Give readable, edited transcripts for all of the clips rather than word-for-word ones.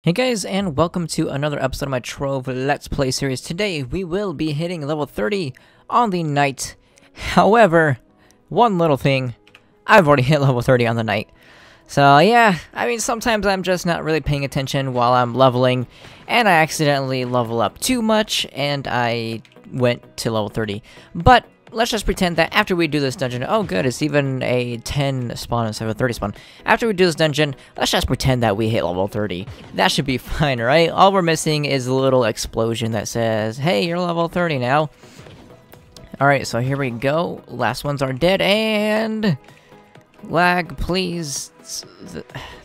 Hey guys, and welcome to another episode of my Trove Let's Play series. Today, we will be hitting level 30 on the night. However, one little thing, I've already hit level 30 on the night. So yeah, I mean, sometimes I'm just not really paying attention while I'm leveling, and I accidentally level up too much, and I went to level 30. But let's just pretend that after we do this dungeon, oh good, it's even a 10 spawn instead of a 30 spawn. After we do this dungeon, let's just pretend that we hit level 30. That should be fine, right? All we're missing is a little explosion that says, hey, you're level 30 now. Alright, so here we go. Last ones are dead, and... lag, please.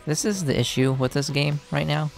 This is the issue with this game right now.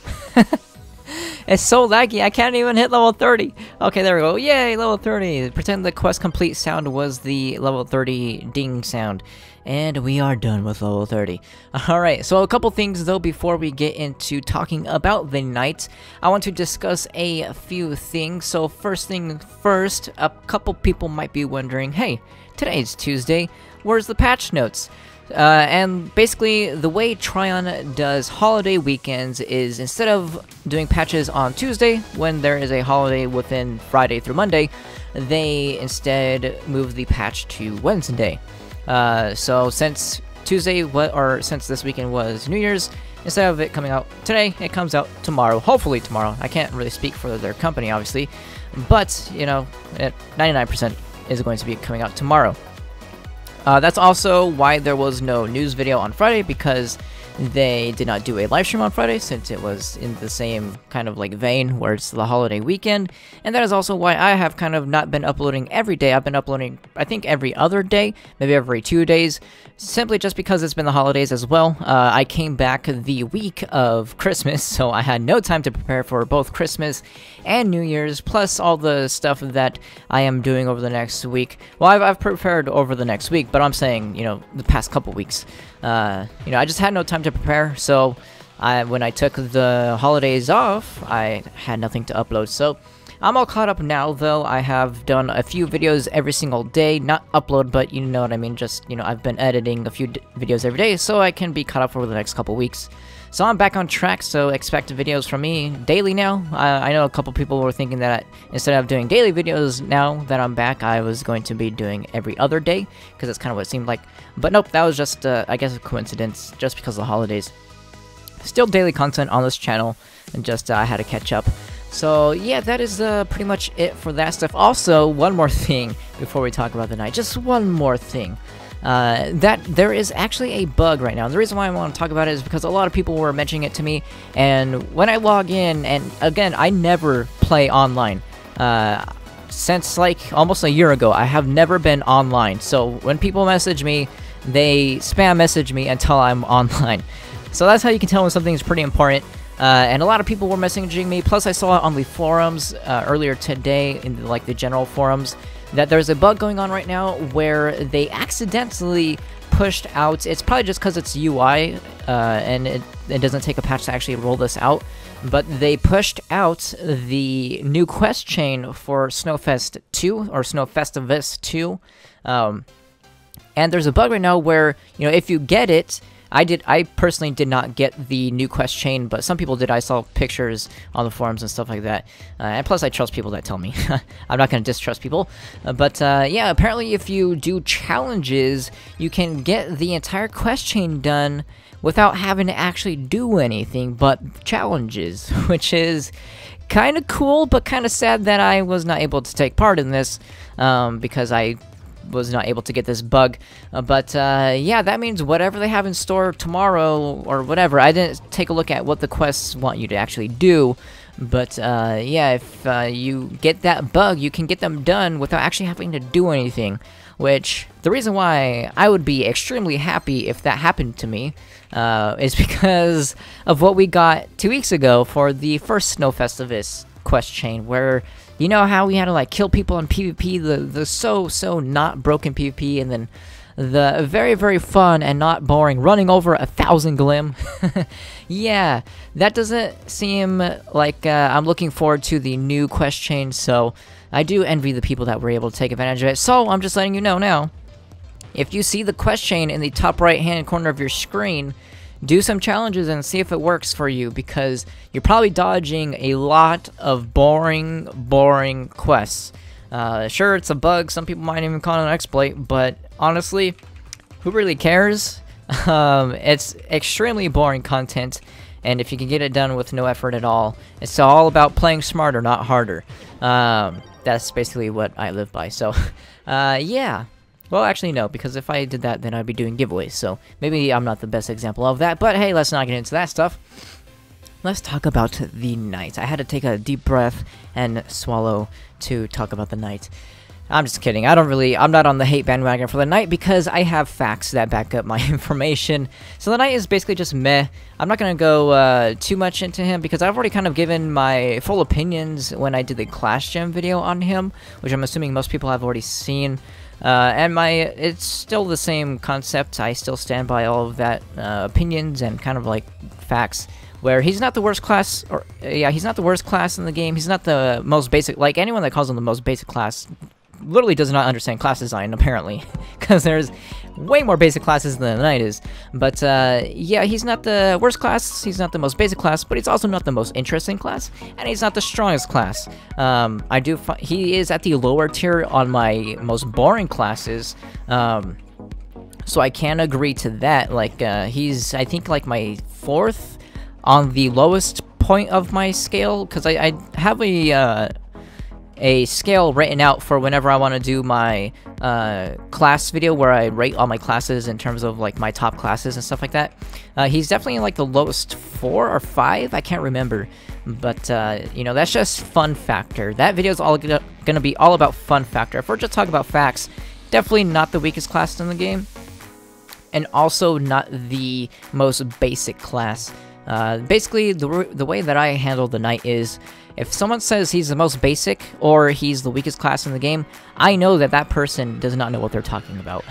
It's so laggy, I can't even hit level 30. Okay, there we go. Yay, level 30. Pretend the quest complete sound was the level 30 ding sound. And we are done with level 30. Alright, so a couple things though before we get into talking about the night. I want to discuss a few things. So first thing first, a couple people might be wondering, hey, today's Tuesday, where's the patch notes? And basically, the way Tryon does holiday weekends is instead of doing patches on Tuesday, when there is a holiday within Friday through Monday, they instead move the patch to Wednesday. So since since this weekend was New Year's, instead of it coming out today, it comes out tomorrow. Hopefully tomorrow. I can't really speak for their company, obviously, but you know, 99% is going to be coming out tomorrow. That's also why there was no news video on Friday, because they did not do a live stream on Friday, since it was in the same kind of like vein where it's the holiday weekend. And that is also why I have kind of not been uploading every day. I've been uploading, I think, every other day, maybe every 2 days, simply just because it's been the holidays as well. I came back the week of Christmas, so I had no time to prepare for both Christmas and New Year's, plus all the stuff that I am doing over the next week. Well, I've prepared over the next week, but I'm saying, you know, the past couple weeks. You know, I just had no time to prepare, so when I took the holidays off, I had nothing to upload. So I'm all caught up now, though. I have done a few videos every single day, not upload, but you know what I mean, just, you know, I've been editing a few videos every day, so I can be caught up over the next couple weeks. So I'm back on track, so expect videos from me daily now. I know a couple people were thinking that instead of doing daily videos now that I'm back, I was going to be doing every other day, because that's kind of what it seemed like. But nope, that was just, I guess, a coincidence, just because of the holidays. Still daily content on this channel, and just I had to catch up. So yeah, that is pretty much it for that stuff. Also, one more thing before we talk about the night, just one more thing. That there is actually a bug right now. And the reason why I want to talk about it is because a lot of people were mentioning it to me, and when I log in, and again, I never play online. Since like almost a year ago, I have never been online. So when people message me, they spam message me until I'm online. So that's how you can tell when something is pretty important. And a lot of people were messaging me, plus I saw it on the forums earlier today, in like the general forums, that there's a bug going on right now where they accidentally pushed out, it's probably just because it's UI, and it doesn't take a patch to actually roll this out, but they pushed out the new quest chain for Snowfest 2, or Snowfestivus 2, and there's a bug right now where, you know, if you get it, I personally did not get the new quest chain, but some people did. I saw pictures on the forums and stuff like that. And plus, I trust people that tell me. I'm not going to distrust people. But yeah, apparently if you do challenges, you can get the entire quest chain done without having to actually do anything but challenges, which is kind of cool, but kind of sad that I was not able to take part in this, because I was not able to get this bug. But yeah, that means whatever they have in store tomorrow or whatever, I didn't take a look at what the quests want you to actually do, but yeah, if you get that bug, you can get them done without actually having to do anything, which the reason why I would be extremely happy if that happened to me is because of what we got 2 weeks ago for the first Snowfestivus quest chain, where you know how we had to like kill people on PvP, the so not broken PvP, and then the very, very fun and not boring running over 1,000 Glim. Yeah, that doesn't seem like I'm looking forward to the new quest chain, so I do envy the people that were able to take advantage of it. So I'm just letting you know now, if you see the quest chain in the top right hand corner of your screen, do some challenges and see if it works for you, because you're probably dodging a lot of boring quests. Sure, it's a bug, some people might even call it an exploit, but honestly, who really cares? It's extremely boring content, and if you can get it done with no effort at all, it's all about playing smarter, not harder. That's basically what I live by, so, yeah. Well, actually, no, because if I did that, then I'd be doing giveaways, so maybe I'm not the best example of that, but hey, let's not get into that stuff. Let's talk about the night. I had to take a deep breath and swallow to talk about the night. I'm just kidding. I'm not on the hate bandwagon for the night because I have facts that back up my information. So the night is basically just meh. I'm not going to go too much into him because I've already kind of given my full opinions when I did the Clash Gem video on him, which I'm assuming most people have already seen. And it's still the same concept. I still stand by all of that opinions and kind of like facts, where he's not the worst class, or yeah, he's not the worst class in the game. He's not the most basic. Like, anyone that calls him the most basic class literally does not understand class design, apparently, because there's way more basic classes than the Knight is. But yeah, he's not the worst class, he's not the most basic class, but he's also not the most interesting class, and he's not the strongest class. He is at the lower tier on my most boring classes, so I can agree to that. Like, he's, I think, like my 4th on the lowest point of my scale, because I have a scale written out for whenever I want to do my class video, where I rate all my classes in terms of like my top classes and stuff like that. He's definitely like the lowest 4 or 5, I can't remember, but you know, that's just fun factor. That video is all gonna be all about fun factor. If we're just talking about facts, definitely not the weakest class in the game, and also not the most basic class. Basically, the way that I handle the Knight is, if someone says he's the most basic or he's the weakest class in the game, I know that that person does not know what they're talking about.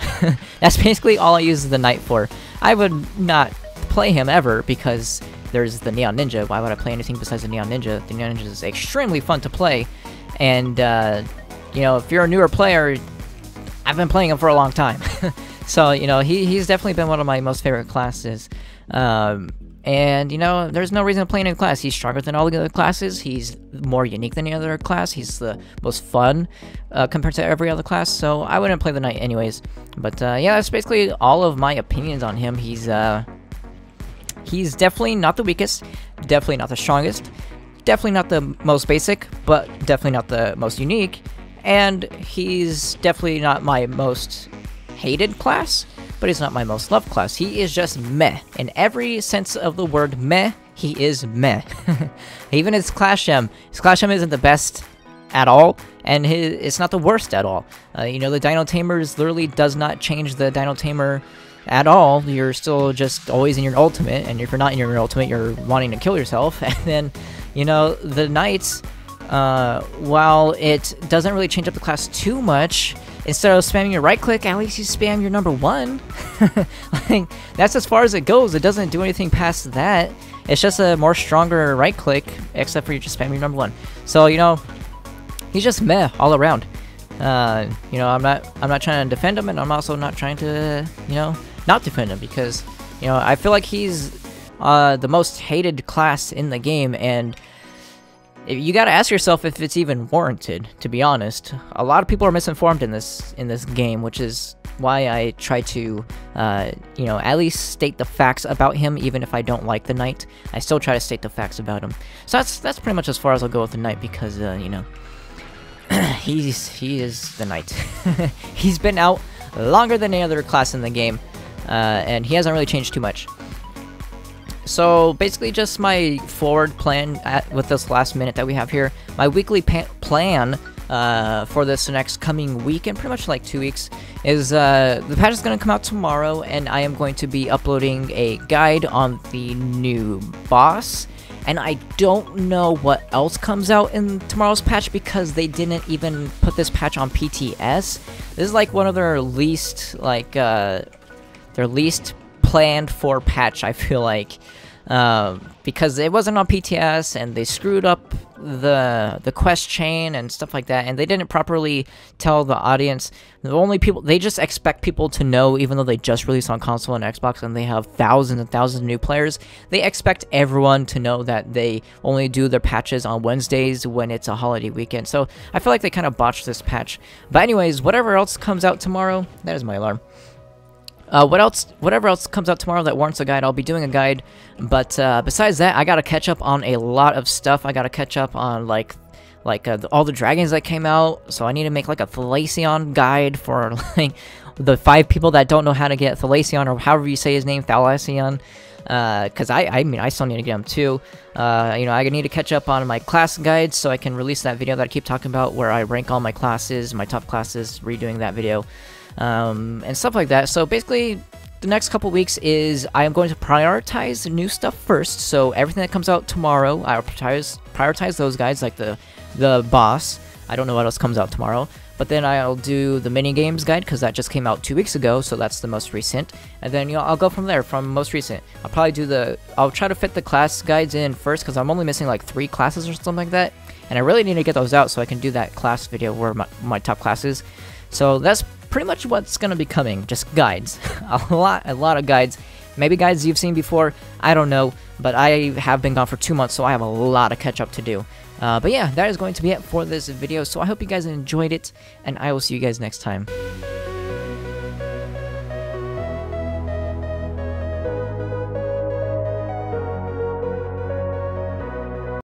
That's basically all I use the Knight for. I would not play him ever because there's the Neon Ninja. Why would I play anything besides the Neon Ninja? The Neon Ninja is extremely fun to play, and you know, if you're a newer player, I've been playing him for a long time. So, you know, he's definitely been one of my most favorite classes. And, you know, there's no reason to play any class. He's stronger than all the other classes. He's more unique than any other class. He's the most fun compared to every other class. So I wouldn't play the Knight anyways. But, yeah, that's basically all of my opinions on him. He's definitely not the weakest. Definitely not the strongest. Definitely not the most basic. But definitely not the most unique. And he's definitely not my most hated class, but he's not my most loved class. He is just meh. In every sense of the word meh, he is meh. Even his Clash Gem isn't the best at all, and it's not the worst at all. You know, the Dino Tamers literally does not change the Dino Tamer at all. You're still just always in your ultimate, and if you're not in your ultimate, you're wanting to kill yourself. And then, you know, the Knights, while it doesn't really change up the class too much, instead of spamming your right click, at least you spam your number 1. Like, that's as far as it goes. It doesn't do anything past that. It's just a more stronger right click, except for you just spamming your number 1. So, you know, he's just meh all around. You know, I'm not trying to defend him, and I'm also not trying to, you know, not defend him, because, you know, I feel like he's the most hated class in the game, and you gotta ask yourself if it's even warranted, to be honest. A lot of people are misinformed in this game, which is why I try to, you know, at least state the facts about him, even if I don't like the Knight. I still try to state the facts about him. So that's pretty much as far as I'll go with the Knight, because, you know, he is the Knight. He's been out longer than any other class in the game, and he hasn't really changed too much. So basically, just my forward plan with this last minute that we have here. My weekly plan for this next coming week, and pretty much like 2 weeks, is the patch is going to come out tomorrow, and I am going to be uploading a guide on the new boss. And I don't know what else comes out in tomorrow's patch, because they didn't even put this patch on PTS. This is like one of their least, like, their least planned for patch, I feel like. because it wasn't on PTS and they screwed up the quest chain and stuff like that, and they didn't properly tell the audience. The only people, they just expect people to know, even though they just released on console and Xbox and they have thousands and thousands of new players, they expect everyone to know that they only do their patches on Wednesdays when it's a holiday weekend. So I feel like they kind of botched this patch. But anyways, whatever else comes out tomorrow, that is my alarm. Whatever else comes out tomorrow that warrants a guide, I'll be doing a guide. But besides that, I gotta catch up on a lot of stuff. I gotta catch up on all the dragons that came out. So I need to make like a Thalassion guide for like the 5 people that don't know how to get Thalassion, or however you say his name, Thalassion. Because I mean, I still need to get him too. You know, I need to catch up on my class guides so I can release that video that I keep talking about where I rank all my classes, my top classes, redoing that video. And stuff like that. So basically, the next couple weeks is I am going to prioritize new stuff first. So everything that comes out tomorrow, I'll prioritize those guys, like the boss. I don't know what else comes out tomorrow. But then I'll do the mini games guide because that just came out 2 weeks ago, so that's the most recent. And then, you know, I'll go from there, from most recent. I'll try to fit the class guides in first because I'm only missing like 3 classes or something like that. And I really need to get those out so I can do that class video where my top class is. So that's pretty much what's gonna be coming, just guides. a lot of guides. Maybe guides you've seen before, I don't know, but I have been gone for 2 months, so I have a lot of catch up to do. But yeah, that is going to be it for this video, so I hope you guys enjoyed it, and I will see you guys next time.